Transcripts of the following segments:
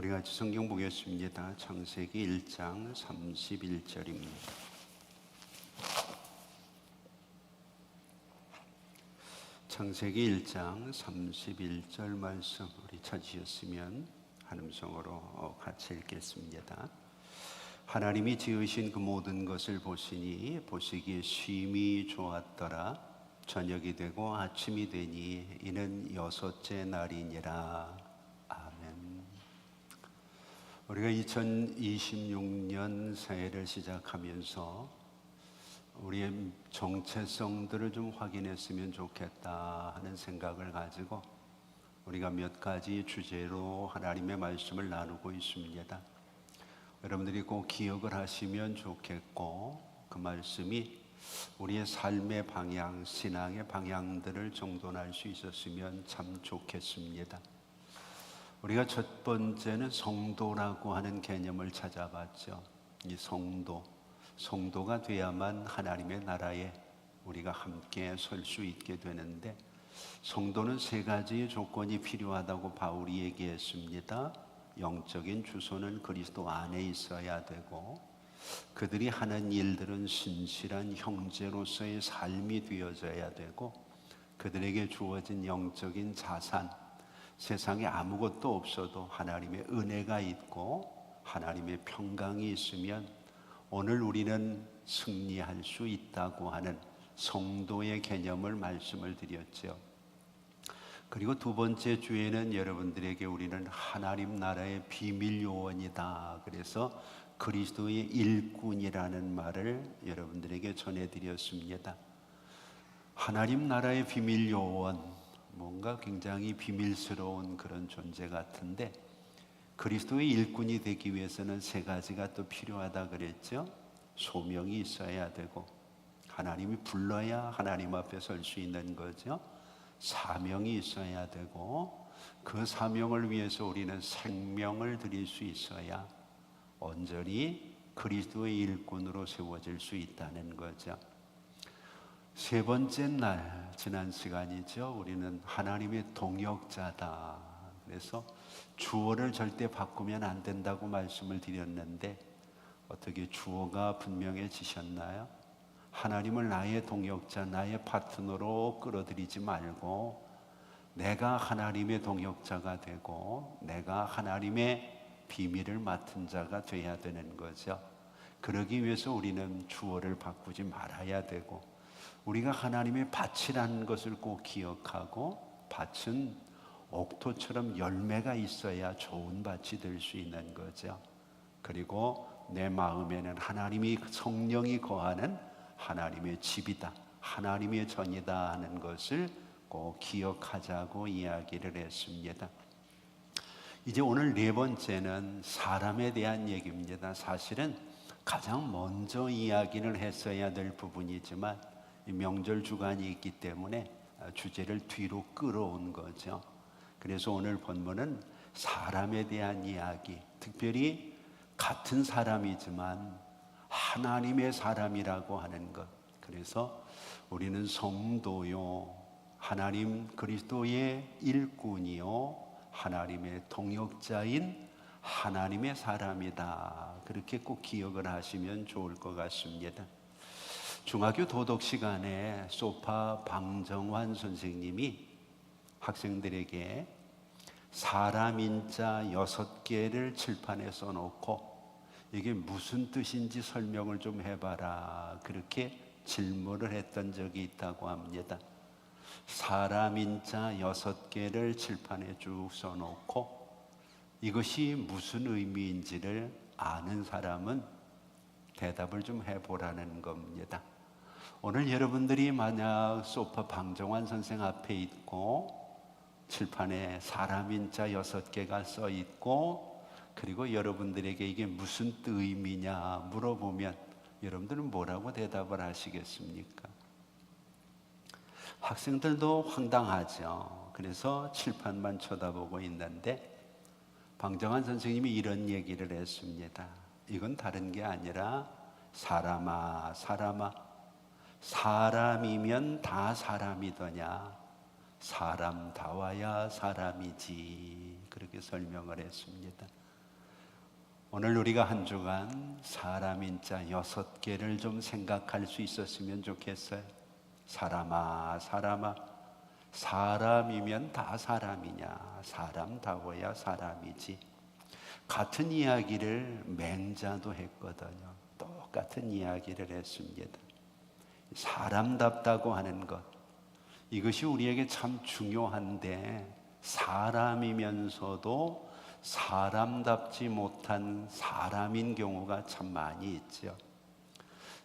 우리 같이 성경 보겠습니다. 창세기 1장 31절입니다. 창세기 1장 31절 말씀 우리 찾으셨으면 한 음성으로 같이 읽겠습니다. 하나님이 지으신 그 모든 것을 보시니 보시기에 심히 좋았더라. 저녁이 되고 아침이 되니 이는 여섯째 날이니라. 우리가 2026년 새해를 시작하면서 우리의 정체성들을 좀 확인했으면 좋겠다 하는 생각을 가지고 우리가 몇 가지 주제로 하나님의 말씀을 나누고 있습니다. 여러분들이 꼭 기억을 하시면 좋겠고, 그 말씀이 우리의 삶의 방향, 신앙의 방향들을 정돈할 수 있었으면 참 좋겠습니다. 우리가 첫 번째는 성도라고 하는 개념을 찾아봤죠. 이 성도가 돼야만 하나님의 나라에 우리가 함께 설 수 있게 되는데, 성도는 세 가지의 조건이 필요하다고 바울이 얘기했습니다. 영적인 주소는 그리스도 안에 있어야 되고, 그들이 하는 일들은 신실한 형제로서의 삶이 되어져야 되고, 그들에게 주어진 영적인 자산, 세상에 아무것도 없어도 하나님의 은혜가 있고 하나님의 평강이 있으면 오늘 우리는 승리할 수 있다고 하는 성도의 개념을 말씀을 드렸죠. 그리고 두 번째 주에는 여러분들에게 우리는 하나님 나라의 비밀 요원이다, 그래서 그리스도의 일꾼이라는 말을 여러분들에게 전해드렸습니다. 하나님 나라의 비밀 요원, 뭔가 굉장히 비밀스러운 그런 존재 같은데, 그리스도의 일꾼이 되기 위해서는 세 가지가 또 필요하다 그랬죠. 소명이 있어야 되고, 하나님이 불러야 하나님 앞에 설 수 있는 거죠. 사명이 있어야 되고, 그 사명을 위해서 우리는 생명을 드릴 수 있어야 온전히 그리스도의 일꾼으로 세워질 수 있다는 거죠. 세 번째 날, 지난 시간이죠. 우리는 하나님의 동역자다. 그래서 주어를 절대 바꾸면 안 된다고 말씀을 드렸는데, 어떻게 주어가 분명해지셨나요? 하나님을 나의 동역자, 나의 파트너로 끌어들이지 말고 내가 하나님의 동역자가 되고 내가 하나님의 비밀을 맡은 자가 돼야 되는 거죠. 그러기 위해서 우리는 주어를 바꾸지 말아야 되고, 우리가 하나님의 밭이라는 것을 꼭 기억하고, 밭은 옥토처럼 열매가 있어야 좋은 밭이 될 수 있는 거죠. 그리고 내 마음에는 하나님이, 성령이 거하는 하나님의 집이다, 하나님의 전이다 하는 것을 꼭 기억하자고 이야기를 했습니다. 이제 오늘 네 번째는 사람에 대한 얘기입니다. 사실은 가장 먼저 이야기를 했어야 될 부분이지만 명절 주간이 있기 때문에 주제를 뒤로 끌어온 거죠. 그래서 오늘 본문은 사람에 대한 이야기, 특별히 같은 사람이지만 하나님의 사람이라고 하는 것. 그래서 우리는 성도요, 하나님 그리스도의 일꾼이요, 하나님의 동역자인 하나님의 사람이다, 그렇게 꼭 기억을 하시면 좋을 것 같습니다. 중학교 도덕 시간에 소파 방정환 선생님이 학생들에게 사람 인자 6개를 칠판에 써놓고 이게 무슨 뜻인지 설명을 좀 해봐라, 그렇게 질문을 했던 적이 있다고 합니다. 사람 인자 6개를 칠판에 쭉 써놓고 이것이 무슨 의미인지를 아는 사람은 대답을 좀 해보라는 겁니다. 오늘 여러분들이 만약 소파 방정환 선생 앞에 있고 칠판에 사람 인자 6개가 써 있고, 그리고 여러분들에게 이게 무슨 의미냐 물어보면 여러분들은 뭐라고 대답을 하시겠습니까? 학생들도 황당하죠. 그래서 칠판만 쳐다보고 있는데 방정환 선생님이 이런 얘기를 했습니다. 이건 다른 게 아니라 사람아, 사람이면 다 사람이더냐, 사람다워야 사람이지, 그렇게 설명을 했습니다. 오늘 우리가 한 주간 사람인 자 6개를 좀 생각할 수 있었으면 좋겠어요. 사람아, 사람아, 사람이면 다 사람이냐? 사람다워야 사람이지. 같은 이야기를 맹자도 했거든요. 똑같은 이야기를 했습니다. 사람답다고 하는 것, 이것이 우리에게 참 중요한데, 사람이면서도 사람답지 못한 사람인 경우가 참 많이 있죠.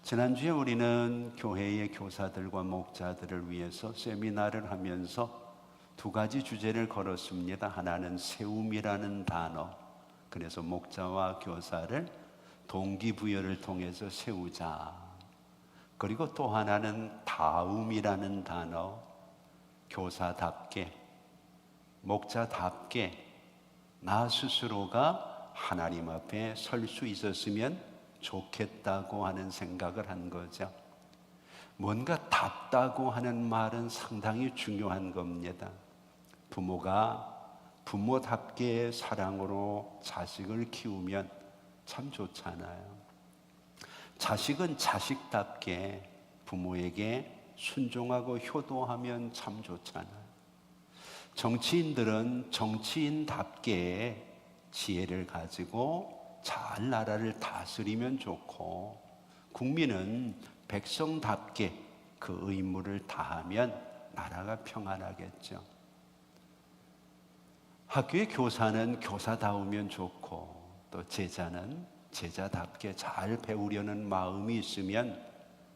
지난주에 우리는 교회의 교사들과 목자들을 위해서 세미나를 하면서 2가지 주제를 걸었습니다. 하나는 세움이라는 단어, 그래서 목자와 교사를 동기부여를 통해서 세우자. 그리고 또 하나는 다음이라는 단어, 교사답게, 목자답게 나 스스로가 하나님 앞에 설 수 있었으면 좋겠다고 하는 생각을 한 거죠. 뭔가 답다고 하는 말은 상당히 중요한 겁니다. 부모가 부모답게 사랑으로 자식을 키우면 참 좋잖아요. 자식은 자식답게 부모에게 순종하고 효도하면 참 좋잖아요. 정치인들은 정치인답게 지혜를 가지고 잘 나라를 다스리면 좋고, 국민은 백성답게 그 의무를 다하면 나라가 평안하겠죠. 학교의 교사는 교사다우면 좋고, 또 제자는 제자답게 잘 배우려는 마음이 있으면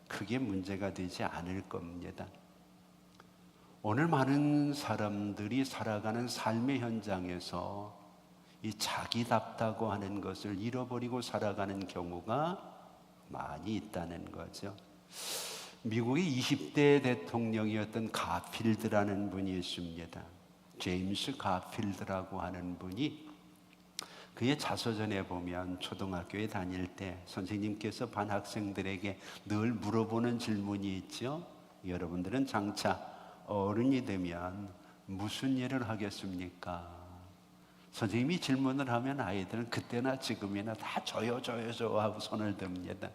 크게 문제가 되지 않을 겁니다. 오늘 많은 사람들이 살아가는 삶의 현장에서 이 자기답다고 하는 것을 잃어버리고 살아가는 경우가 많이 있다는 거죠. 미국의 20대 대통령이었던 가필드라는 분이 있습니다. 제임스 가필드라고 하는 분이, 그의 자서전에 보면 초등학교에 다닐 때 선생님께서 반 학생들에게 늘 물어보는 질문이 있죠. 여러분들은 장차 어른이 되면 무슨 일을 하겠습니까? 선생님이 질문을 하면 아이들은 그때나 지금이나 다 저요 하고 손을 듭니다.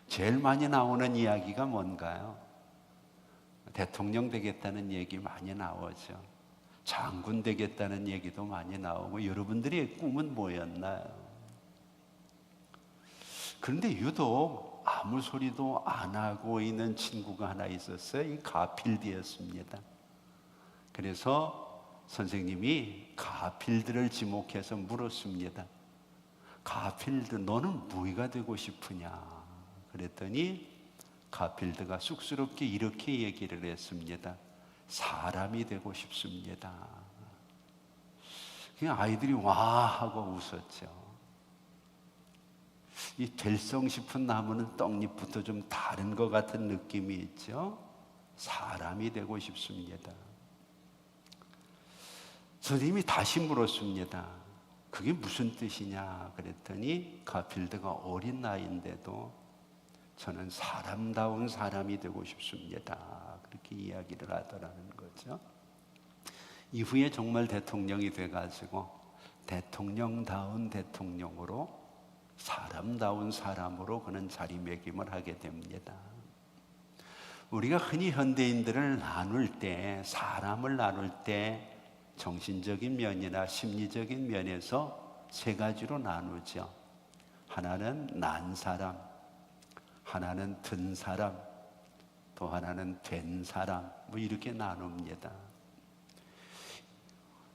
제일 많이 나오는 이야기가 뭔가요? 대통령 되겠다는 얘기 많이 나오죠. 장군 되겠다는 얘기도 많이 나오고, 여러분들의 꿈은 뭐였나요? 그런데 유독 아무 소리도 안 하고 있는 친구가 하나 있었어요. 이 가필드였습니다. 그래서 선생님이 가필드를 지목해서 물었습니다. 가필드, 너는 뭐가 되고 싶으냐? 그랬더니 가필드가 쑥스럽게 이렇게 얘기를 했습니다. 사람이 되고 싶습니다. 그냥 아이들이 와 하고 웃었죠. 이 될성 싶은 나무는 떡잎부터 좀 다른 것 같은 느낌이 있죠. 사람이 되고 싶습니다. 선생님이 다시 물었습니다. 그게 무슨 뜻이냐 그랬더니 가필드가 어린 나이인데도 저는 사람다운 사람이 되고 싶습니다, 그렇게 이야기를 하더라는 거죠. 이후에 정말 대통령이 돼가지고 대통령다운 대통령으로, 사람다운 사람으로 그는 자리매김을 하게 됩니다. 우리가 흔히 현대인들을 나눌 때, 사람을 나눌 때 정신적인 면이나 심리적인 면에서 3가지로 나누죠. 하나는 난 사람, 하나는 든 사람, 또 하나는 된 사람, 뭐 이렇게 나눕니다.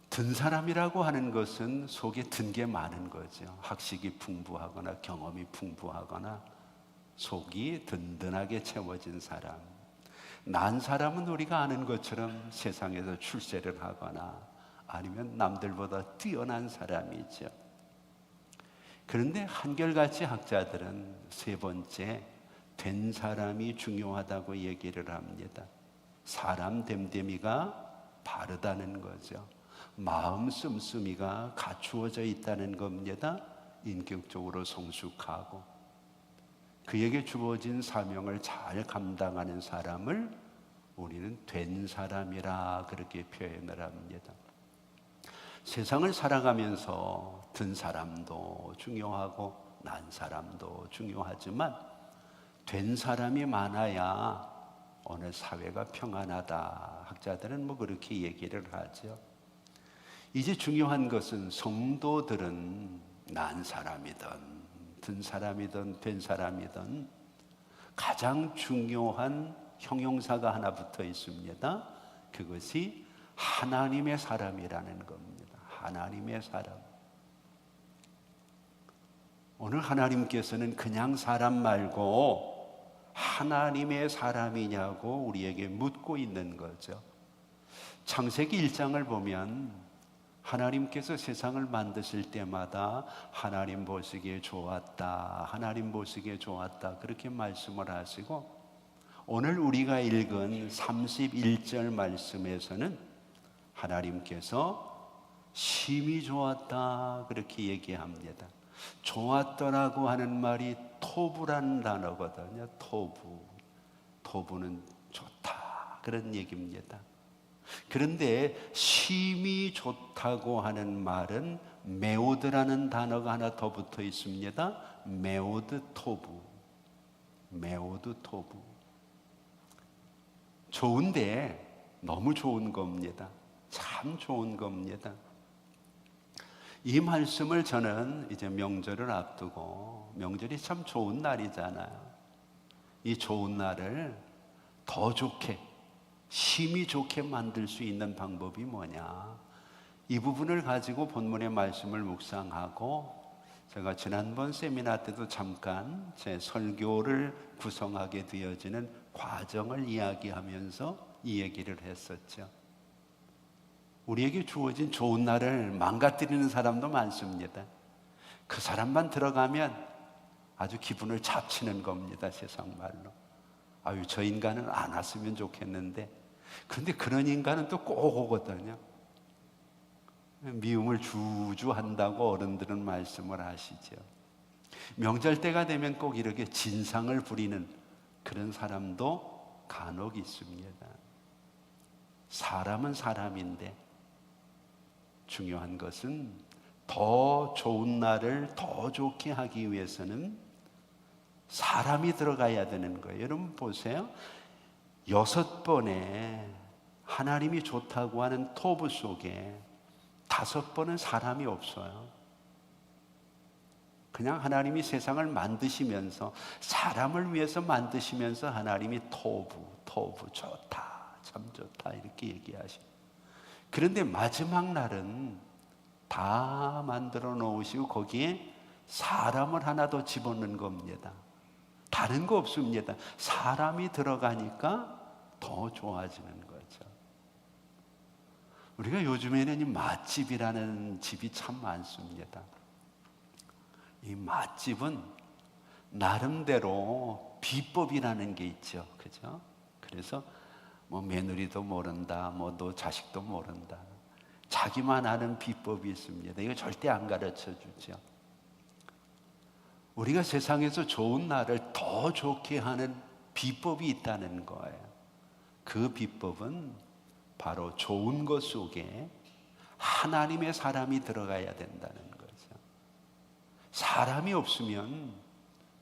든 사람이라고 하는 것은 속에 든 게 많은 거죠. 학식이 풍부하거나 경험이 풍부하거나 속이 든든하게 채워진 사람. 난 사람은 우리가 아는 것처럼 세상에서 출세를 하거나 아니면 남들보다 뛰어난 사람이죠. 그런데 한결같이 학자들은 3번째, 된 사람이 중요하다고 얘기를 합니다. 사람 됨됨이가 바르다는 거죠. 마음 씀씀이가 갖추어져 있다는 겁니다. 인격적으로 성숙하고 그에게 주어진 사명을 잘 감당하는 사람을 우리는 된 사람이라 그렇게 표현을 합니다. 세상을 살아가면서 든 사람도 중요하고 난 사람도 중요하지만 된 사람이 많아야 어느 사회가 평안하다. 학자들은 뭐 그렇게 얘기를 하죠. 이제 중요한 것은 성도들은 난 사람이든 든 사람이든 된 사람이든 가장 중요한 형용사가 하나 붙어 있습니다. 그것이 하나님의 사람이라는 겁니다. 하나님의 사람. 오늘 하나님께서는 그냥 사람 말고 하나님의 사람이냐고 우리에게 묻고 있는 거죠. 창세기 1장을 보면 하나님께서 세상을 만드실 때마다 하나님 보시기에 좋았다, 하나님 보시기에 좋았다 그렇게 말씀을 하시고, 오늘 우리가 읽은 31절 말씀에서는 하나님께서 심히 좋았다 그렇게 얘기합니다. 좋았더라고 하는 말이 토부라는 단어거든요. 토부는 좋다 그런 얘기입니다. 그런데 심히 좋다고 하는 말은 메오드라는 단어가 하나 더 붙어 있습니다. 메오드 토부. 좋은데 너무 좋은 겁니다. 참 좋은 겁니다. 이 말씀을 저는 이제 명절을 앞두고, 명절이 참 좋은 날이잖아요. 이 좋은 날을 더 좋게, 심히 좋게 만들 수 있는 방법이 뭐냐, 이 부분을 가지고 본문의 말씀을 묵상하고, 제가 지난번 세미나 때도 잠깐 제 설교를 구성하게 되어지는 과정을 이야기하면서 이 얘기를 했었죠. 우리에게 주어진 좋은 날을 망가뜨리는 사람도 많습니다. 그 사람만 들어가면 아주 기분을 잡치는 겁니다. 세상 말로. 아유, 저 인간은 안 왔으면 좋겠는데. 그런데 그런 인간은 또 꼭 오거든요. 미움을 주주한다고 어른들은 말씀을 하시죠. 명절 때가 되면 꼭 이렇게 진상을 부리는 그런 사람도 간혹 있습니다. 사람은 사람인데 중요한 것은 더 좋은 날을 더 좋게 하기 위해서는 사람이 들어가야 되는 거예요. 여러분 보세요. 6번에 하나님이 좋다고 하는 토부 속에 5번은 사람이 없어요. 그냥 하나님이 세상을 만드시면서, 사람을 위해서 만드시면서 하나님이 토부 좋다, 참 좋다 이렇게 얘기하시고, 그런데 마지막 날은 다 만들어 놓으시고 거기에 사람을 하나 더 집어넣는 겁니다. 다른 거 없습니다. 사람이 들어가니까 더 좋아지는 거죠. 우리가 요즘에는 이 맛집이라는 집이 참 많습니다. 이 맛집은 나름대로 비법이라는 게 있죠. 그죠? 그래서 뭐 며느리도 모른다, 뭐 너 자식도 모른다. 자기만 아는 비법이 있습니다. 이거 절대 안 가르쳐 주죠. 우리가 세상에서 좋은 날을 더 좋게 하는 비법이 있다는 거예요. 그 비법은 바로 좋은 것 속에 하나님의 사람이 들어가야 된다는 거죠. 사람이 없으면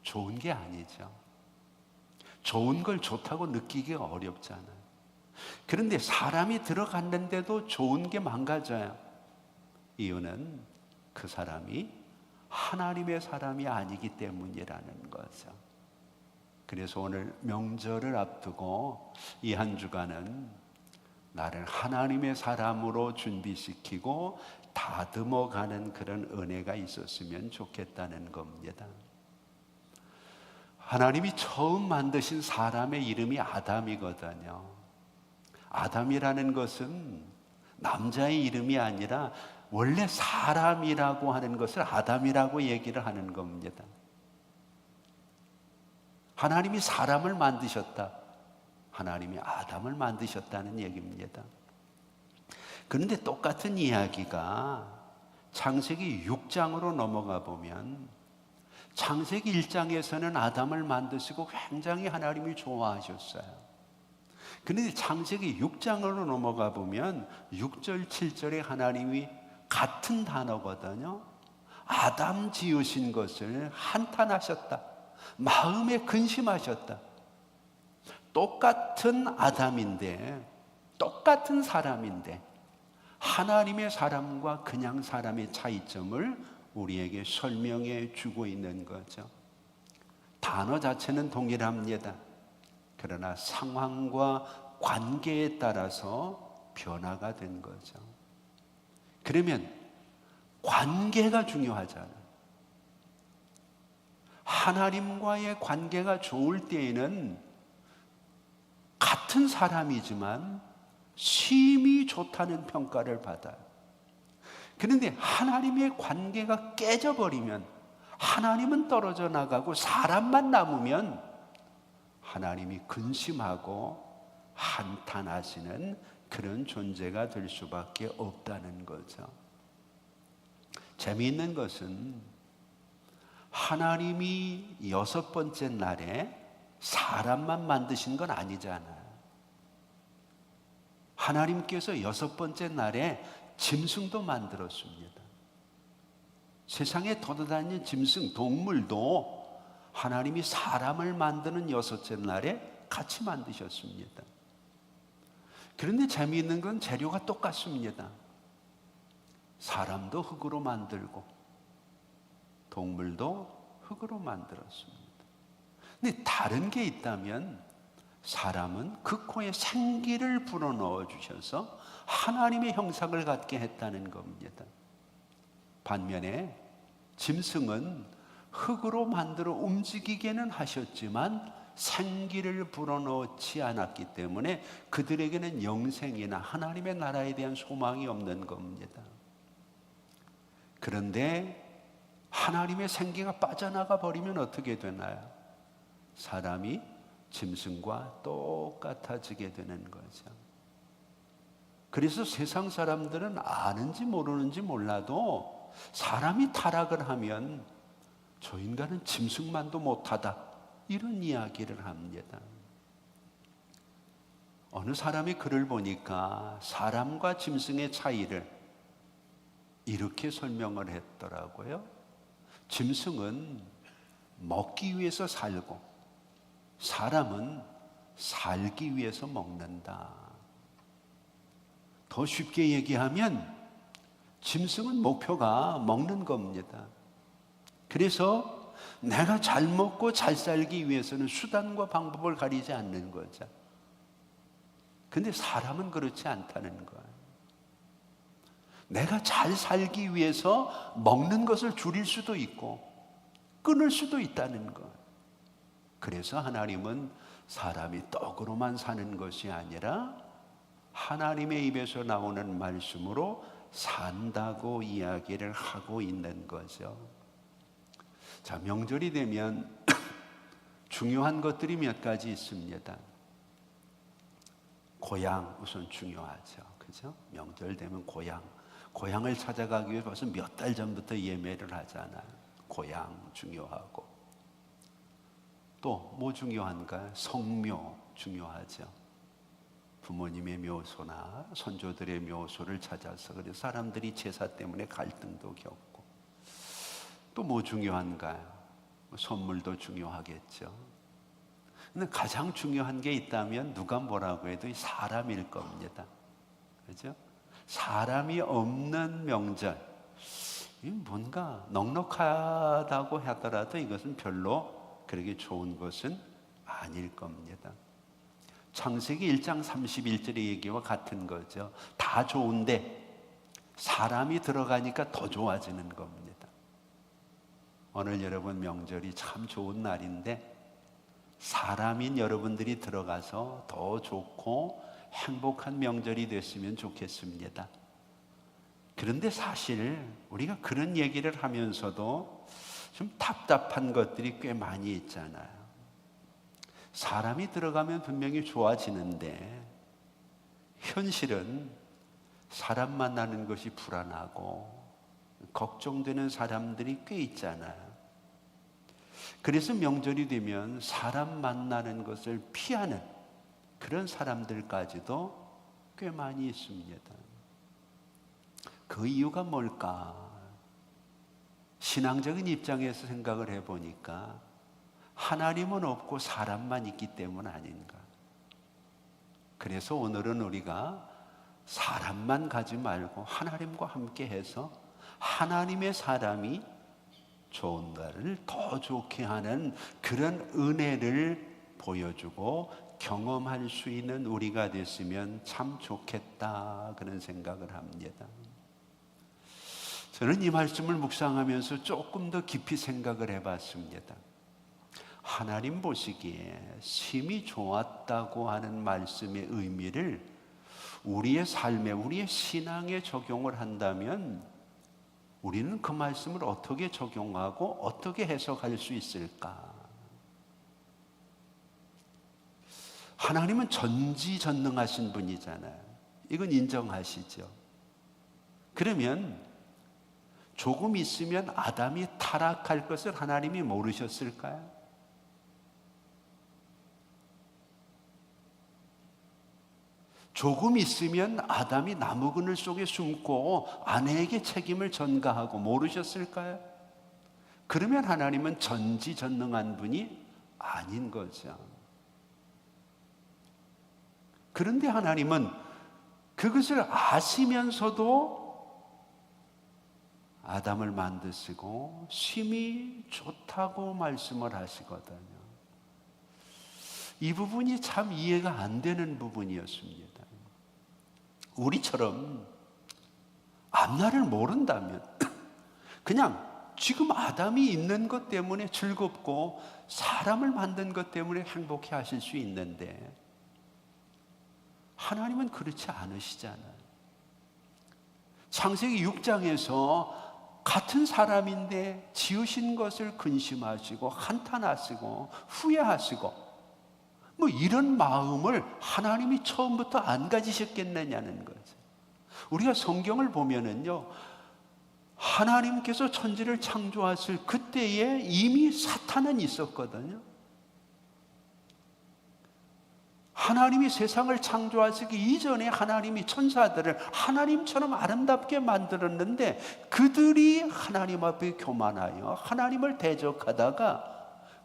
좋은 게 아니죠. 좋은 걸 좋다고 느끼기가 어렵잖아요. 그런데 사람이 들어갔는데도 좋은 게 망가져요. 이유는 그 사람이 하나님의 사람이 아니기 때문이라는 거죠. 그래서 오늘 명절을 앞두고 이 한 주간은 나를 하나님의 사람으로 준비시키고 다듬어가는 그런 은혜가 있었으면 좋겠다는 겁니다. 하나님이 처음 만드신 사람의 이름이 아담이거든요. 아담이라는 것은 남자의 이름이 아니라 원래 사람이라고 하는 것을 아담이라고 얘기를 하는 겁니다. 하나님이 사람을 만드셨다. 하나님이 아담을 만드셨다는 얘기입니다. 그런데 똑같은 이야기가 창세기 6장으로 넘어가 보면, 창세기 1장에서는 아담을 만드시고 굉장히 하나님이 좋아하셨어요. 그런데 창세기 6장으로 넘어가 보면 6절, 7절에 하나님이 같은 단어거든요. 아담 지으신 것을 한탄하셨다. 마음에 근심하셨다. 똑같은 아담인데, 똑같은 사람인데 하나님의 사람과 그냥 사람의 차이점을 우리에게 설명해 주고 있는 거죠. 단어 자체는 동일합니다. 그러나 상황과 관계에 따라서 변화가 된 거죠. 그러면 관계가 중요하잖아요. 하나님과의 관계가 좋을 때에는 같은 사람이지만 심히 좋다는 평가를 받아요. 그런데 하나님의 관계가 깨져버리면, 하나님은 떨어져 나가고 사람만 남으면 하나님이 근심하고 한탄하시는 그런 존재가 될 수밖에 없다는 거죠. 재미있는 것은 하나님이 6번째 날에 사람만 만드신 건 아니잖아요. 하나님께서 6번째 날에 짐승도 만들었습니다. 세상에 돌아다니는 짐승, 동물도 하나님이 사람을 만드는 6째 날에 같이 만드셨습니다. 그런데 재미있는 건 재료가 똑같습니다. 사람도 흙으로 만들고 동물도 흙으로 만들었습니다. 근데 다른 게 있다면 사람은 그 코에 생기를 불어넣어 주셔서 하나님의 형상을 갖게 했다는 겁니다. 반면에 짐승은 흙으로 만들어 움직이게는 하셨지만 생기를 불어넣지 않았기 때문에 그들에게는 영생이나 하나님의 나라에 대한 소망이 없는 겁니다. 그런데 하나님의 생기가 빠져나가 버리면 어떻게 되나요? 사람이 짐승과 똑같아지게 되는 거죠. 그래서 세상 사람들은 아는지 모르는지 몰라도 사람이 타락을 하면 저 인간은 짐승만도 못하다, 이런 이야기를 합니다. 어느 사람이 글을 보니까 사람과 짐승의 차이를 이렇게 설명을 했더라고요. 짐승은 먹기 위해서 살고 사람은 살기 위해서 먹는다. 더 쉽게 얘기하면 짐승은 목표가 먹는 겁니다. 그래서 내가 잘 먹고 잘 살기 위해서는 수단과 방법을 가리지 않는 거죠. 근데 사람은 그렇지 않다는 거예요. 내가 잘 살기 위해서 먹는 것을 줄일 수도 있고 끊을 수도 있다는 것. 그래서 하나님은 사람이 떡으로만 사는 것이 아니라 하나님의 입에서 나오는 말씀으로 산다고 이야기를 하고 있는 거죠. 자, 명절이 되면 중요한 것들이 몇 가지 있습니다. 고향 우선 중요하죠. 그죠? 명절 되면 고향을 찾아가기 위해 벌써 몇 달 전부터 예매를 하잖아요. 고향 중요하고. 또 뭐 중요한가요? 성묘 중요하죠. 부모님의 묘소나 선조들의 묘소를 찾아서, 그래서 사람들이 제사 때문에 갈등도 겪고. 또 뭐 중요한가요? 선물도 중요하겠죠. 근데 가장 중요한 게 있다면 누가 뭐라고 해도 사람일 겁니다. 그렇죠? 사람이 없는 명절, 뭔가 넉넉하다고 하더라도 이것은 별로 그렇게 좋은 것은 아닐 겁니다. 창세기 1장 31절의 얘기와 같은 거죠. 다 좋은데 사람이 들어가니까 더 좋아지는 겁니다. 오늘 여러분 명절이 참 좋은 날인데 사람인 여러분들이 들어가서 더 좋고 행복한 명절이 됐으면 좋겠습니다. 그런데 사실 우리가 그런 얘기를 하면서도 좀 답답한 것들이 꽤 많이 있잖아요. 사람이 들어가면 분명히 좋아지는데 현실은 사람 만나는 것이 불안하고 걱정되는 사람들이 꽤 있잖아요. 그래서 명절이 되면 사람 만나는 것을 피하는 그런 사람들까지도 꽤 많이 있습니다. 그 이유가 뭘까? 신앙적인 입장에서 생각을 해보니까 하나님은 없고 사람만 있기 때문 아닌가. 그래서 오늘은 우리가 사람만 가지 말고 하나님과 함께 해서 하나님의 사람이 좋은 날을 더 좋게 하는 그런 은혜를 보여주고 경험할 수 있는 우리가 됐으면 참 좋겠다, 그런 생각을 합니다. 저는 이 말씀을 묵상하면서 조금 더 깊이 생각을 해봤습니다. 하나님 보시기에 심히 좋았다고 하는 말씀의 의미를 우리의 삶에, 우리의 신앙에 적용을 한다면 우리는 그 말씀을 어떻게 적용하고 어떻게 해석할 수 있을까? 하나님은 전지전능하신 분이잖아요. 이건 인정하시죠? 그러면 조금 있으면 아담이 타락할 것을 하나님이 모르셨을까요? 조금 있으면 아담이 나무 그늘 속에 숨고 아내에게 책임을 전가하고 모르셨을까요? 그러면 하나님은 전지전능한 분이 아닌 거죠. 그런데 하나님은 그것을 아시면서도 아담을 만드시고 심히 좋다고 말씀을 하시거든요. 이 부분이 참 이해가 안 되는 부분이었습니다. 우리처럼 앞날을 모른다면 그냥 지금 아담이 있는 것 때문에 즐겁고 사람을 만든 것 때문에 행복해 하실 수 있는데 하나님은 그렇지 않으시잖아요. 창세기 6장에서 같은 사람인데 지으신 것을 근심하시고 한탄하시고 후회하시고 뭐 이런 마음을 하나님이 처음부터 안 가지셨겠느냐는 거죠. 우리가 성경을 보면은요, 하나님께서 천지를 창조하실 그때에 이미 사탄은 있었거든요. 하나님이 세상을 창조하시기 이전에 하나님이 천사들을 하나님처럼 아름답게 만들었는데 그들이 하나님 앞에 교만하여 하나님을 대적하다가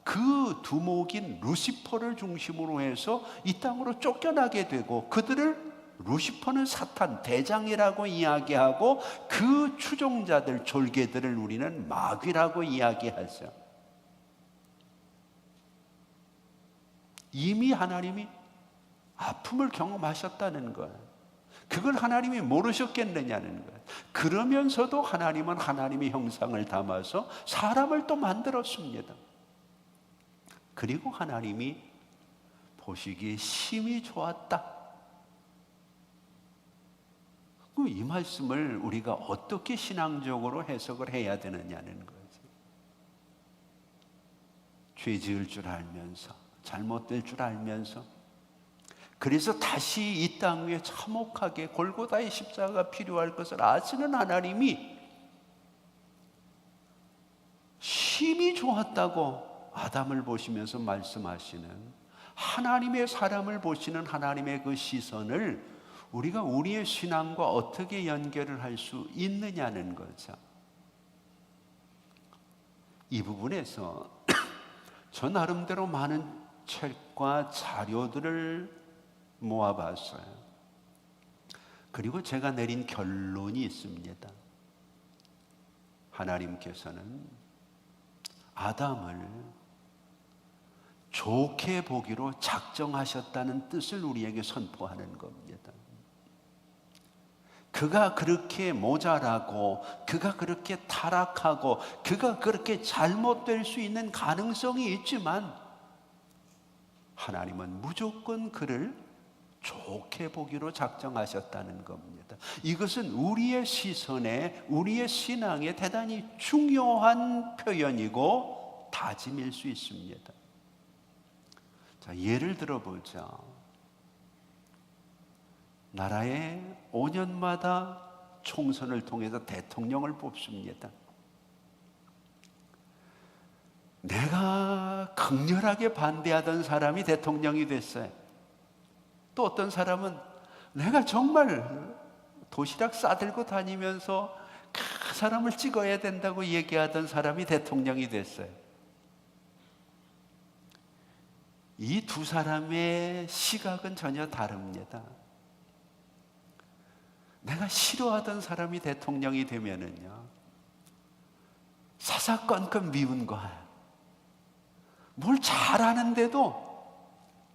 그 두목인 루시퍼를 중심으로 해서 이 땅으로 쫓겨나게 되고 그들을 루시퍼는 사탄, 대장이라고 이야기하고 그 추종자들, 졸개들을 우리는 마귀라고 이야기하죠. 이미 하나님이 아픔을 경험하셨다는 거예요. 그걸 하나님이 모르셨겠느냐는 거예요. 그러면서도 하나님은 하나님의 형상을 담아서 사람을 또 만들었습니다. 그리고 하나님이 보시기에 심히 좋았다. 이 말씀을 우리가 어떻게 신앙적으로 해석을 해야 되느냐는 거죠. 죄 지을 줄 알면서, 잘못될 줄 알면서, 그래서 다시 이 땅 위에 참혹하게 골고다의 십자가가 필요할 것을 아시는 하나님이 심히 좋았다고 아담을 보시면서 말씀하시는 하나님의 사람을 보시는 하나님의 그 시선을 우리가 우리의 신앙과 어떻게 연결을 할 수 있느냐는 거죠. 이 부분에서 저 나름대로 많은 책과 자료들을 모아봤어요. 그리고 제가 내린 결론이 있습니다. 하나님께서는 아담을 좋게 보기로 작정하셨다는 뜻을 우리에게 선포하는 겁니다. 그가 그렇게 모자라고, 그가 그렇게 타락하고, 그가 그렇게 잘못될 수 있는 가능성이 있지만 하나님은 무조건 그를 좋게 보기로 작정하셨다는 겁니다. 이것은 우리의 시선에, 우리의 신앙에 대단히 중요한 표현이고 다짐일 수 있습니다. 자, 예를 들어보자. 나라에 5년마다 총선을 통해서 대통령을 뽑습니다. 내가 강렬하게 반대하던 사람이 대통령이 됐어요. 또 어떤 사람은 내가 정말 도시락 싸들고 다니면서 그 사람을 찍어야 된다고 얘기하던 사람이 대통령이 됐어요. 이 두 사람의 시각은 전혀 다릅니다. 내가 싫어하던 사람이 대통령이 되면은요, 사사건건 미운 거야. 뭘 잘하는데도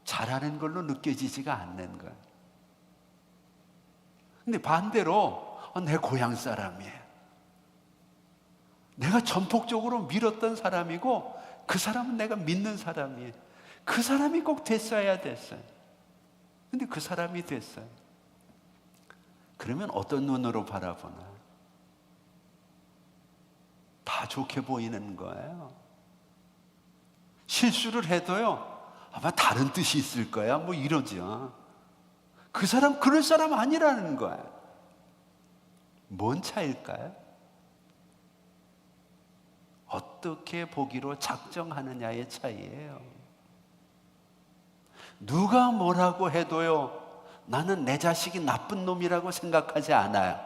잘하는 걸로 느껴지지가 않는 거야. 근데 반대로 내 고향 사람이에요. 내가 전폭적으로 밀었던 사람이고 그 사람은 내가 믿는 사람이에요. 그 사람이 꼭 됐어야 됐어요. 근데 그 사람이 됐어요. 그러면 어떤 눈으로 바라보나? 다 좋게 보이는 거예요. 실수를 해도요, 아마 다른 뜻이 있을 거야, 뭐 이러죠. 그 사람 그럴 사람 아니라는 거예요. 뭔 차일까요? 어떻게 보기로 작정하느냐의 차이예요. 누가 뭐라고 해도요, 나는 내 자식이 나쁜 놈이라고 생각하지 않아요.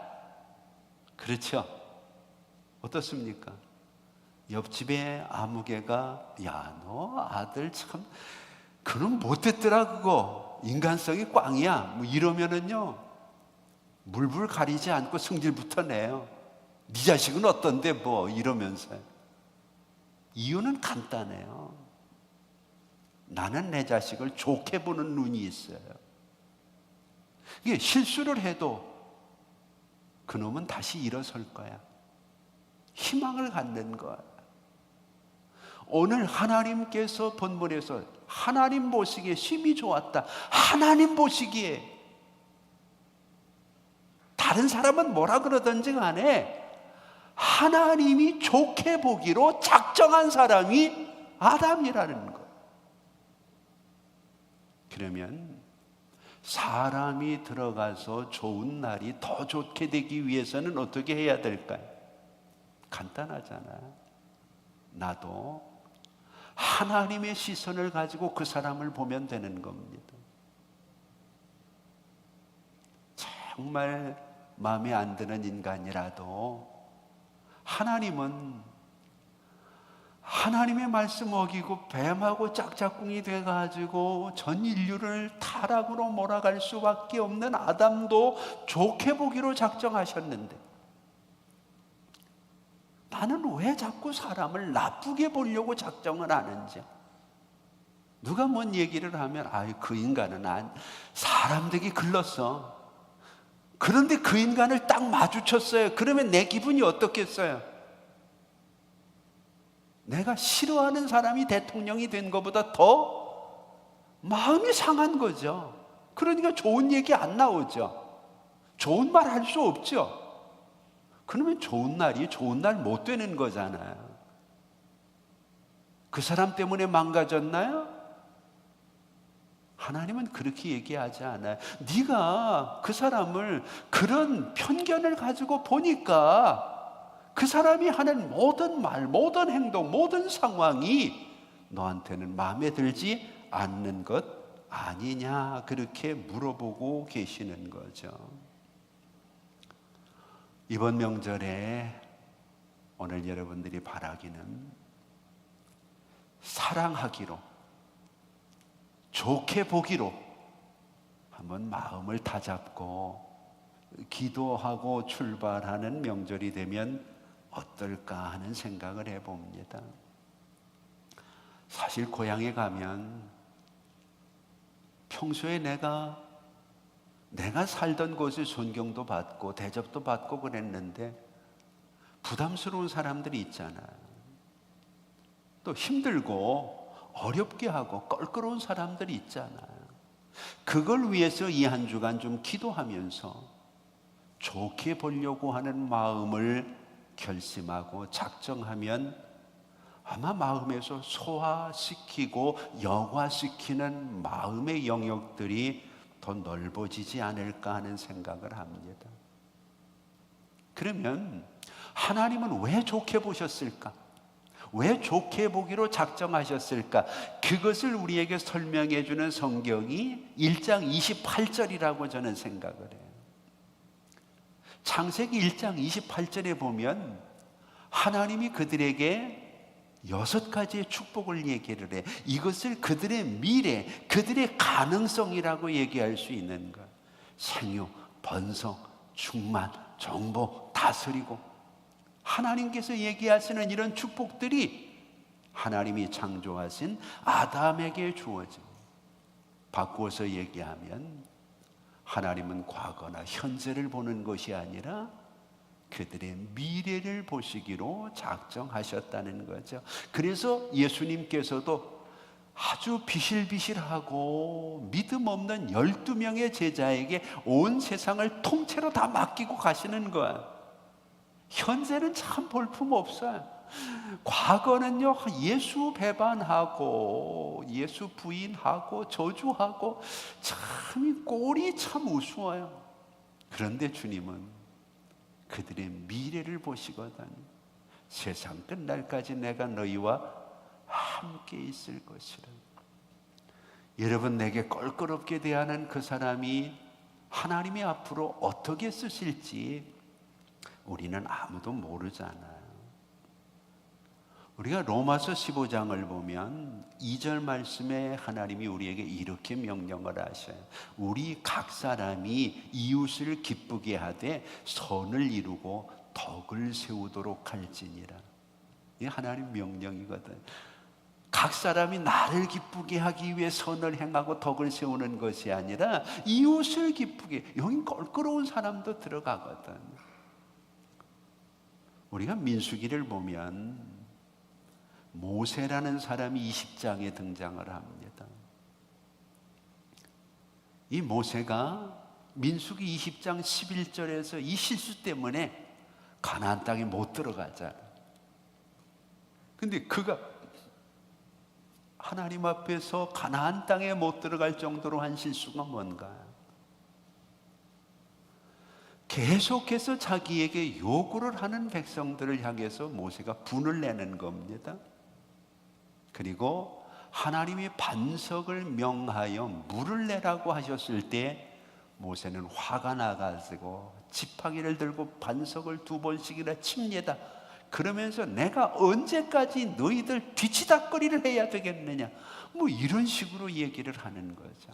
그렇죠? 어떻습니까? 옆집에 아무개가 야, 너 아들 참 그놈 못됐더라 그거. 인간성이 꽝이야. 뭐 이러면은요, 물불 가리지 않고 승질부터 내요. 네 자식은 어떤데 뭐 이러면서요. 이유는 간단해요. 나는 내 자식을 좋게 보는 눈이 있어요. 이게 실수를 해도 그놈은 다시 일어설 거야. 희망을 갖는 거야. 오늘 하나님께서 본문에서 하나님 보시기에 심히 좋았다. 하나님 보시기에 다른 사람은 뭐라 그러든지 간에 하나님이 좋게 보기로 작정한 사람이 아담이라는 것. 그러면 사람이 들어가서 좋은 날이 더 좋게 되기 위해서는 어떻게 해야 될까요? 간단하잖아요. 나도 하나님의 시선을 가지고 그 사람을 보면 되는 겁니다. 정말 마음에 안 드는 인간이라도 하나님은 하나님의 말씀 어기고 뱀하고 짝짝꿍이 돼가지고 전 인류를 타락으로 몰아갈 수밖에 없는 아담도 좋게 보기로 작정하셨는데 나는 왜 자꾸 사람을 나쁘게 보려고 작정을 하는지. 누가 뭔 얘기를 하면 그 인간은 사람 되기 글렀어. 그런데 그 인간을 딱 마주쳤어요. 그러면 내 기분이 어떻겠어요? 내가 싫어하는 사람이 대통령이 된 것보다 더 마음이 상한 거죠. 그러니까 좋은 얘기 안 나오죠. 좋은 말 할 수 없죠. 그러면 좋은 날이 좋은 날 못 되는 거잖아요. 그 사람 때문에 망가졌나요? 하나님은 그렇게 얘기하지 않아요. 네가 그 사람을 그런 편견을 가지고 보니까 그 사람이 하는 모든 말, 모든 행동, 모든 상황이 너한테는 마음에 들지 않는 것 아니냐, 그렇게 물어보고 계시는 거죠. 이번 명절에 오늘 여러분들이 바라기는 사랑하기로, 좋게 보기로 한번 마음을 다잡고 기도하고 출발하는 명절이 되면 어떨까 하는 생각을 해봅니다. 사실 고향에 가면 평소에 내가 살던 곳에 존경도 받고 대접도 받고 그랬는데 부담스러운 사람들이 있잖아요. 또 힘들고 어렵게 하고 껄끄러운 사람들이 있잖아요. 그걸 위해서 이 한 주간 좀 기도하면서 좋게 보려고 하는 마음을 결심하고 작정하면 아마 마음에서 소화시키고 여과시키는 마음의 영역들이 더 넓어지지 않을까 하는 생각을 합니다. 그러면 하나님은 왜 좋게 보셨을까? 왜 좋게 보기로 작정하셨을까? 그것을 우리에게 설명해 주는 성경이 1장 28절이라고 저는 생각을 해요. 창세기 1장 28절에 보면 하나님이 그들에게 6가지의 축복을 얘기를 해. 이것을 그들의 미래, 그들의 가능성이라고 얘기할 수 있는 것. 생육, 번성, 충만, 정복, 다스리고. 하나님께서 얘기하시는 이런 축복들이 하나님이 창조하신 아담에게 주어진, 바꾸어서 얘기하면 하나님은 과거나 현재를 보는 것이 아니라 그들의 미래를 보시기로 작정하셨다는 거죠. 그래서 예수님께서도 아주 비실비실하고 믿음 없는 12명의 제자에게 온 세상을 통째로 다 맡기고 가시는 거야. 현재는 참 볼품없어요. 과거는요, 예수 배반하고 예수 부인하고 저주하고 참 꼴이 참 우스워요. 그런데 주님은 그들의 미래를 보시거든. 세상 끝날까지 내가 너희와 함께 있을 것이라. 여러분, 내게 껄끄럽게 대하는 그 사람이 하나님이 앞으로 어떻게 쓰실지 우리는 아무도 모르잖아요. 우리가 로마서 15장을 보면 2절 말씀에 하나님이 우리에게 이렇게 명령을 하셔요. 우리 각 사람이 이웃을 기쁘게 하되 선을 이루고 덕을 세우도록 할지니라. 이게 하나님 명령이거든. 각 사람이 나를 기쁘게 하기 위해 선을 행하고 덕을 세우는 것이 아니라 이웃을 기쁘게. 여기 껄끄러운 사람도 들어가거든. 우리가 민수기를 보면 모세라는 사람이 20장에 등장을 합니다. 이 모세가 민수기 20장 11절에서 이 실수 때문에 가나안 땅에 못 들어가잖아. 근데 그가 하나님 앞에서 가나안 땅에 못 들어갈 정도로 한 실수가 뭔가? 계속해서 자기에게 요구를 하는 백성들을 향해서 모세가 분을 내는 겁니다. 그리고 하나님이 반석을 명하여 물을 내라고 하셨을 때 모세는 화가 나가지고 지팡이를 들고 반석을 2번씩이나 칩니다. 그러면서 내가 언제까지 너희들 뒤치다꺼리를 해야 되겠느냐, 뭐 이런 식으로 얘기를 하는 거죠.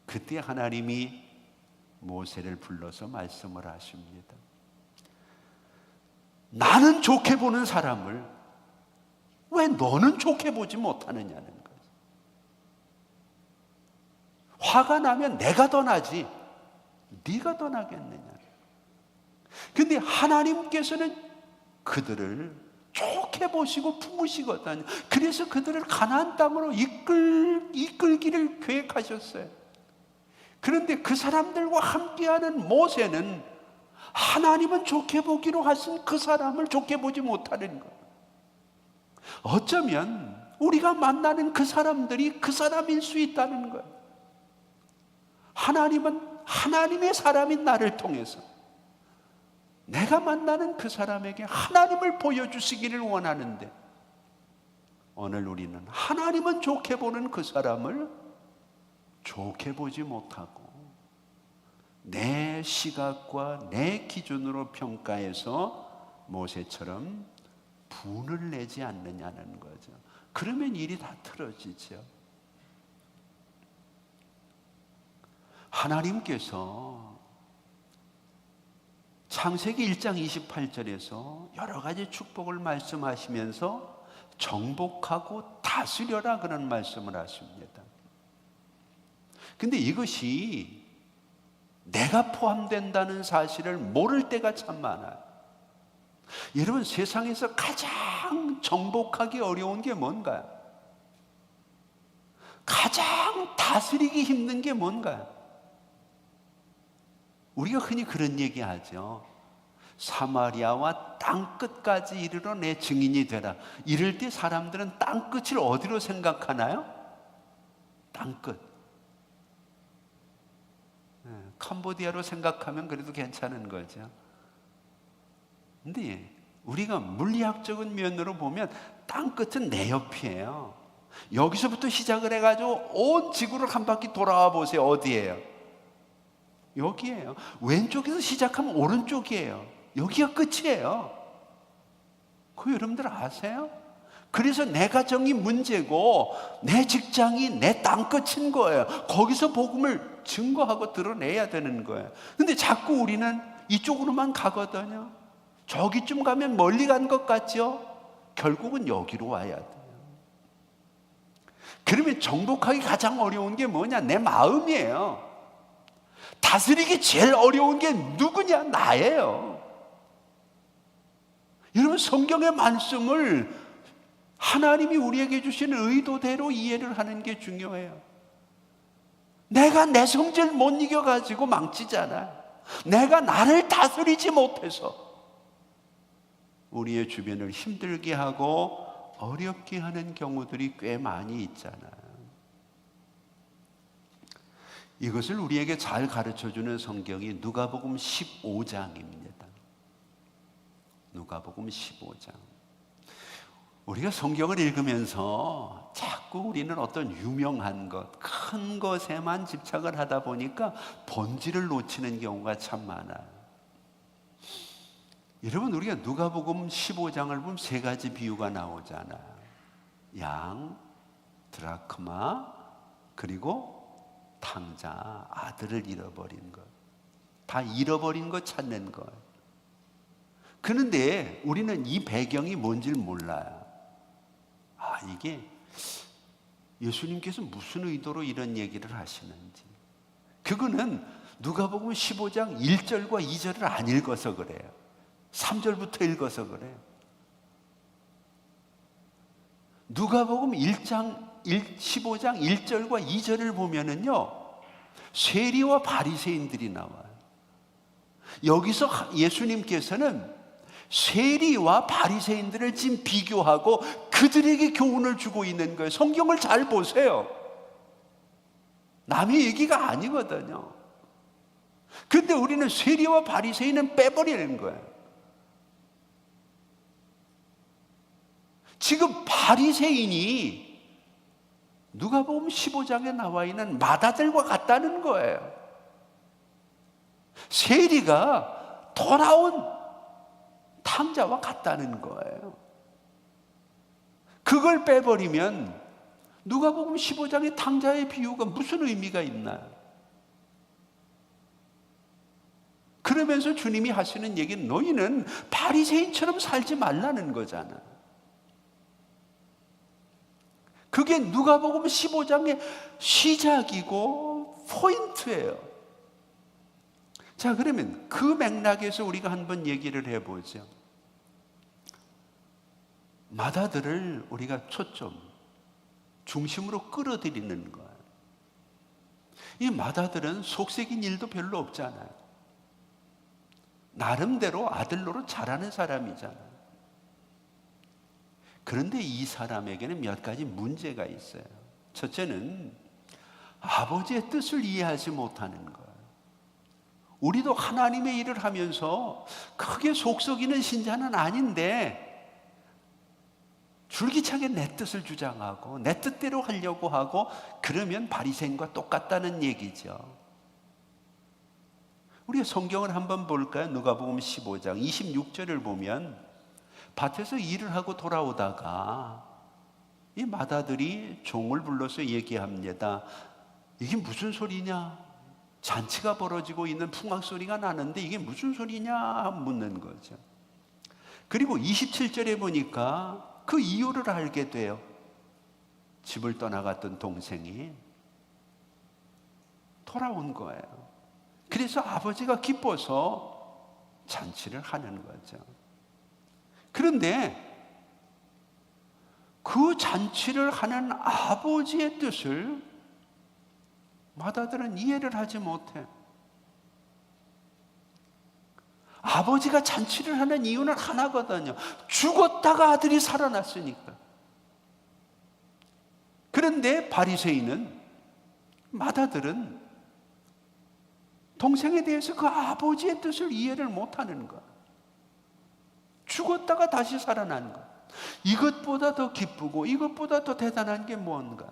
그때 하나님이 모세를 불러서 말씀을 하십니다. 나는 좋게 보는 사람을 왜 너는 좋게 보지 못하느냐는 거죠. 화가 나면 내가 더 나지 네가 더 나겠느냐. 근데 하나님께서는 그들을 좋게 보시고 품으시거든요. 그래서 그들을 가나안 땅으로 이끌기를 계획하셨어요. 그런데 그 사람들과 함께하는 모세는 하나님은 좋게 보기로 하신 그 사람을 좋게 보지 못하는 것. 어쩌면 우리가 만나는 그 사람들이 그 사람일 수 있다는 거예요. 하나님은 하나님의 사람인 나를 통해서 내가 만나는 그 사람에게 하나님을 보여주시기를 원하는데, 오늘 우리는 하나님은 좋게 보는 그 사람을 좋게 보지 못하고 내 시각과 내 기준으로 평가해서 모세처럼 분을 내지 않느냐는 거죠. 그러면 일이 다 틀어지죠. 하나님께서 창세기 1장 28절에서 여러 가지 축복을 말씀하시면서 정복하고 다스려라 그런 말씀을 하십니다. 근데 이것이 내가 포함된다는 사실을 모를 때가 참 많아요. 여러분, 세상에서 가장 정복하기 어려운 게 뭔가요? 가장 다스리기 힘든 게 뭔가요? 우리가 흔히 그런 얘기 하죠. 사마리아와 땅끝까지 이르러 내 증인이 되라. 이럴 때 사람들은 땅끝을 어디로 생각하나요? 땅끝. 캄보디아로 생각하면 그래도 괜찮은 거죠. 근데 우리가 물리학적인 면으로 보면 땅끝은 내 옆이에요. 여기서부터 시작을 해가지고 온 지구를 한 바퀴 돌아와 보세요. 어디예요? 여기에요. 왼쪽에서 시작하면 오른쪽이에요. 여기가 끝이에요. 그거 여러분들 아세요? 그래서 내 가정이 문제고 내 직장이 내 땅 끝인 거예요. 거기서 복음을 증거하고 드러내야 되는 거예요. 근데 자꾸 우리는 이쪽으로만 가거든요. 저기쯤 가면 멀리 간 것 같죠? 결국은 여기로 와야 돼요. 그러면 정복하기 가장 어려운 게 뭐냐? 내 마음이에요. 다스리기 제일 어려운 게 누구냐? 나예요. 여러분, 성경의 말씀을 하나님이 우리에게 주신 의도대로 이해를 하는 게 중요해요. 내가 내 성질 못 이겨가지고 망치잖아. 내가 나를 다스리지 못해서 우리의 주변을 힘들게 하고 어렵게 하는 경우들이 꽤 많이 있잖아요. 이것을 우리에게 잘 가르쳐주는 성경이 누가복음 15장입니다. 누가복음 15장. 우리가 성경을 읽으면서 자꾸 우리는 어떤 유명한 것, 큰 것에만 집착을 하다 보니까 본질을 놓치는 경우가 참 많아요. 여러분, 우리가 누가복음 15장을 보면 세 가지 비유가 나오잖아요. 양, 드라크마, 그리고 탕자, 아들을 잃어버린 것. 다 잃어버린 것 찾는 것. 그런데 우리는 이 배경이 뭔지를 몰라요. 이게 예수님께서 무슨 의도로 이런 얘기를 하시는지. 그거는 누가복음 15장 1절과 2절을 안 읽어서 그래요. 3절부터 읽어서 그래요. 누가복음 15장 1절과 2절을 보면은요, 세리와 바리새인들이 나와요. 여기서 예수님께서는 세리와 바리새인들을 지금 비교하고 그들에게 교훈을 주고 있는 거예요. 성경을 잘 보세요. 남의 얘기가 아니거든요. 근데 우리는 세리와 바리새인은 빼버리는 거예요. 지금 바리새인이 누가복음 15장에 나와 있는 마다들과 같다는 거예요. 세리가 돌아온 탕자와 같다는 거예요. 그걸 빼버리면 누가복음 15장의 탕자의 비유가 무슨 의미가 있나요? 그러면서 주님이 하시는 얘기는 너희는 바리새인처럼 살지 말라는 거잖아. 그게 누가복음 15장의 시작이고 포인트예요. 자, 그러면 그 맥락에서 우리가 한번 얘기를 해보죠. 마다들을 우리가 초점, 중심으로 끌어들이는 거예요. 이 마다들은 속색인 일도 별로 없잖아요. 나름대로 아들 노릇 잘하는 사람이잖아요. 그런데 이 사람에게는 몇 가지 문제가 있어요. 첫째는 아버지의 뜻을 이해하지 못하는 거예요. 우리도 하나님의 일을 하면서 크게 속썩이는 신자는 아닌데 줄기차게 내 뜻을 주장하고 내 뜻대로 하려고 하고 그러면 바리새인과 똑같다는 얘기죠. 우리가 성경을 한번 볼까요? 누가복음 15장 26절을 보면 밭에서 일을 하고 돌아오다가 이 마다들이 종을 불러서 얘기합니다. 이게 무슨 소리냐? 잔치가 벌어지고 있는 풍악 소리가 나는데 이게 무슨 소리냐 묻는 거죠. 그리고 27절에 보니까 그 이유를 알게 돼요. 집을 떠나갔던 동생이 돌아온 거예요. 그래서 아버지가 기뻐서 잔치를 하는 거죠. 그런데 그 잔치를 하는 아버지의 뜻을 마다들은 이해를 하지 못해. 아버지가 잔치를 하는 이유는 하나거든요. 죽었다가 아들이 살아났으니까. 그런데 바리새인은, 마다들은 동생에 대해서 그 아버지의 뜻을 이해를 못하는 것. 죽었다가 다시 살아난 것. 이것보다 더 기쁘고 이것보다 더 대단한 게 뭔가.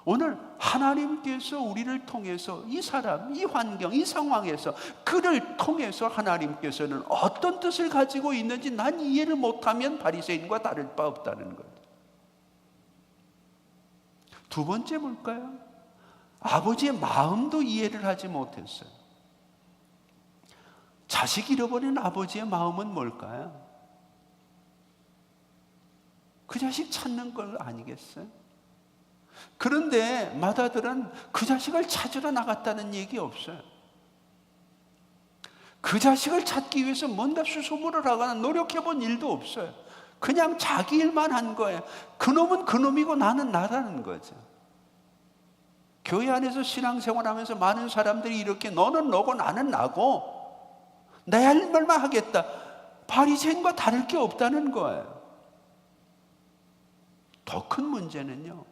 오늘 하나님께서 우리를 통해서 이 사람, 이 환경, 이 상황에서 그를 통해서 하나님께서는 어떤 뜻을 가지고 있는지 난 이해를 못하면 바리새인과 다를 바 없다는 거예요. 두 번째 뭘까요? 아버지의 마음도 이해를 하지 못했어요. 자식 잃어버린 아버지의 마음은 뭘까요? 그 자식 찾는 걸 아니겠어요? 그런데 맏아들은 그 자식을 찾으러 나갔다는 얘기 없어요. 그 자식을 찾기 위해서 뭔가 수소문을 하거나 노력해 본 일도 없어요. 그냥 자기 일만 한 거예요. 그놈은 그놈이고 나는 나라는 거죠. 교회 안에서 신앙생활하면서 많은 사람들이 이렇게 너는 너고 나는 나고 내 할 말만 하겠다. 바리새인과 다를 게 없다는 거예요. 더 큰 문제는요,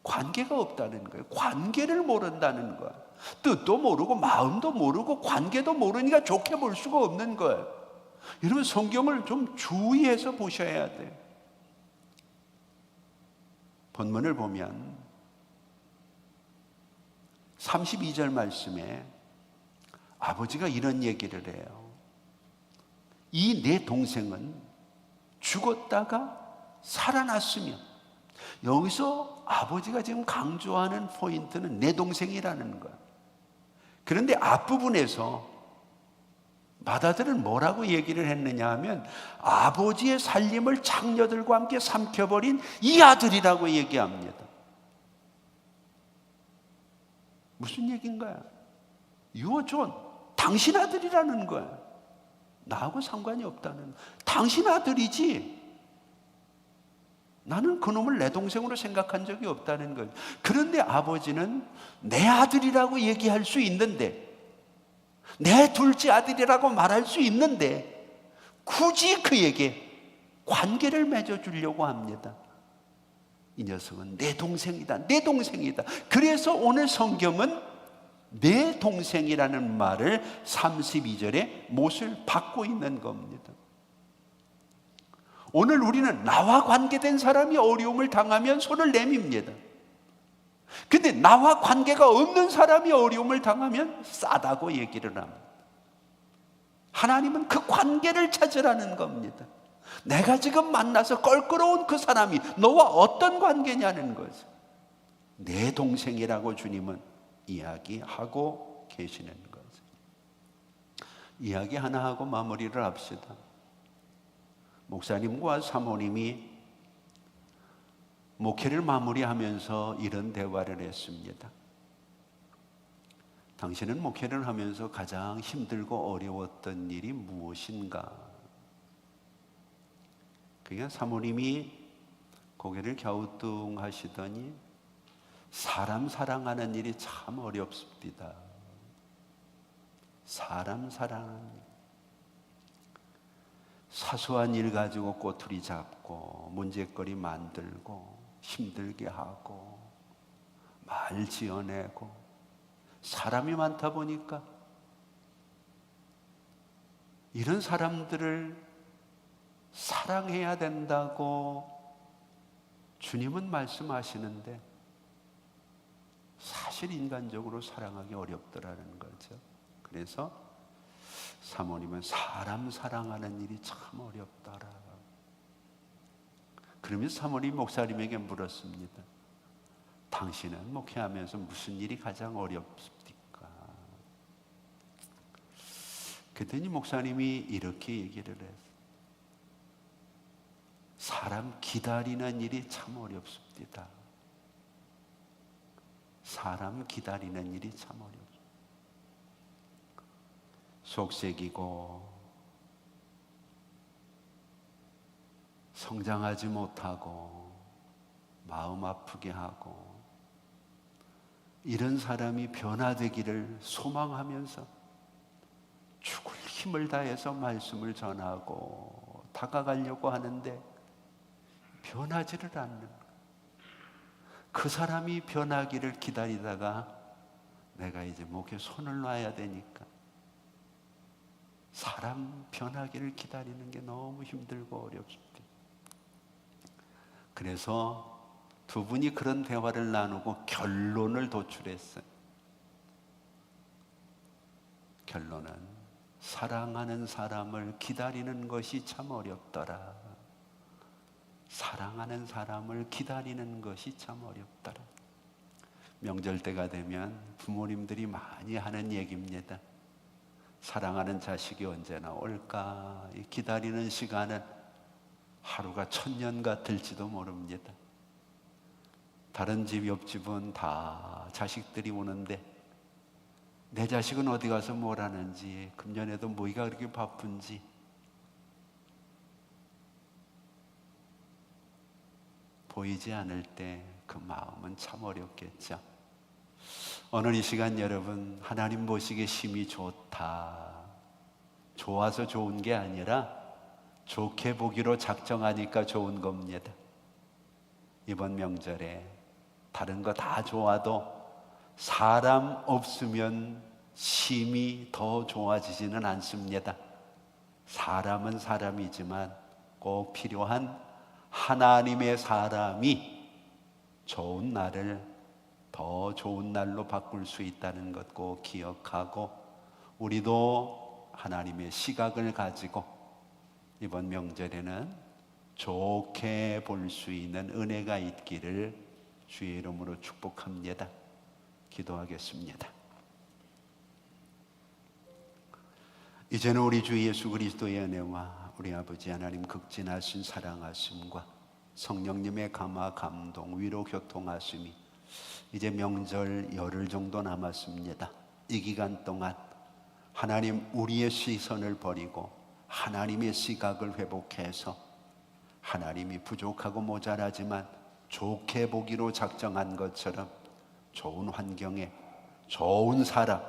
관계가 없다는 거예요. 관계를 모른다는 거예요. 뜻도 모르고 마음도 모르고 관계도 모르니까 좋게 볼 수가 없는 거예요. 여러분, 성경을 좀 주의해서 보셔야 돼요. 본문을 보면 32절 말씀에 아버지가 이런 얘기를 해요. 이 내 동생은 죽었다가 살아났으며, 여기서 아버지가 지금 강조하는 포인트는 내 동생이라는 거예요. 그런데 앞부분에서 맏아들은 뭐라고 얘기를 했느냐 하면 아버지의 살림을 창녀들과 함께 삼켜버린 이 아들이라고 얘기합니다. 무슨 얘기인가요? 유어존, 당신 아들이라는 거예요. 나하고 상관이 없다는 거예요. 당신 아들이지 나는 그놈을 내 동생으로 생각한 적이 없다는 거예요. 그런데 아버지는 내 아들이라고 얘기할 수 있는데, 내 둘째 아들이라고 말할 수 있는데 굳이 그에게 관계를 맺어주려고 합니다. 이 녀석은 내 동생이다, 내 동생이다. 그래서 오늘 성경은 내 동생이라는 말을 32절에 못을 받고 있는 겁니다. 오늘 우리는 나와 관계된 사람이 어려움을 당하면 손을 내밉니다. 근데 나와 관계가 없는 사람이 어려움을 당하면 싸다고 얘기를 합니다. 하나님은 그 관계를 찾으라는 겁니다. 내가 지금 만나서 껄끄러운 그 사람이 너와 어떤 관계냐는 거죠. 내 동생이라고 주님은 이야기하고 계시는 거죠. 이야기 하나 하고 마무리를 합시다. 목사님과 사모님이 목회를 마무리하면서 이런 대화를 했습니다. 당신은 목회를 하면서 가장 힘들고 어려웠던 일이 무엇인가? 그러니까 사모님이 고개를 갸우뚱하시더니 사람 사랑하는 일이 참 어렵습니다. 사람 사랑하는 일. 사소한 일 가지고 꼬투리 잡고 문제거리 만들고 힘들게 하고 말 지어내고 사람이 많다 보니까 이런 사람들을 사랑해야 된다고 주님은 말씀하시는데 사실 인간적으로 사랑하기 어렵더라는 거죠. 그래서 사모님은 사람 사랑하는 일이 참 어렵더라. 그러면서 사모님 목사님에게 물었습니다. 당신은 목회하면서 무슨 일이 가장 어렵습니까? 그랬더니 목사님이 이렇게 얘기를 했어요. 사람 기다리는 일이 참 어렵습니다. 사람 기다리는 일이 참 어렵습니다. 속색이고 성장하지 못하고 마음 아프게 하고 이런 사람이 변화되기를 소망하면서 죽을 힘을 다해서 말씀을 전하고 다가가려고 하는데 변하지를 않는 거예요. 그 사람이 변하기를 기다리다가 내가 이제 목에 손을 놔야 되니까 사람 변하기를 기다리는 게 너무 힘들고 어렵습니다. 그래서 두 분이 그런 대화를 나누고 결론을 도출했어요. 결론은 사랑하는 사람을 기다리는 것이 참 어렵더라. 사랑하는 사람을 기다리는 것이 참 어렵더라. 명절 때가 되면 부모님들이 많이 하는 얘기입니다. 사랑하는 자식이 언제나 올까? 이 기다리는 시간은 하루가 1000년 같을지도 모릅니다. 다른 집, 옆집은 다 자식들이 오는데 내 자식은 어디 가서 뭘 하는지, 금년에도 뭐가 그렇게 바쁜지, 보이지 않을 때 그 마음은 참 어렵겠죠. 오늘 이 시간 여러분, 하나님 보시기에 심히 좋다, 좋아서 좋은 게 아니라 좋게 보기로 작정하니까 좋은 겁니다. 이번 명절에 다른 거 다 좋아도 사람 없으면 심히 더 좋아지지는 않습니다. 사람은 사람이지만 꼭 필요한 하나님의 사람이 좋은 날을 더 좋은 날로 바꿀 수 있다는 것 꼭 기억하고, 우리도 하나님의 시각을 가지고 이번 명절에는 좋게 볼 수 있는 은혜가 있기를 주의 이름으로 축복합니다. 기도하겠습니다. 이제는 우리 주 예수 그리스도의 은혜와 우리 아버지 하나님 극진하신 사랑하심과 성령님의 감화 감동 위로 교통하심이 이제 명절 열흘 정도 남았습니다. 이 기간 동안 하나님, 우리의 시선을 버리고 하나님의 시각을 회복해서 하나님이 부족하고 모자라지만 좋게 보기로 작정한 것처럼 좋은 환경에 좋은 사람,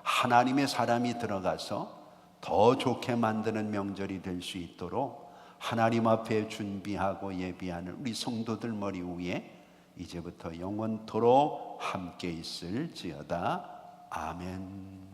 하나님의 사람이 들어가서 더 좋게 만드는 명절이 될 수 있도록 하나님 앞에 준비하고 예비하는 우리 성도들 머리 위에 이제부터 영원토록 함께 있을지어다. 아멘.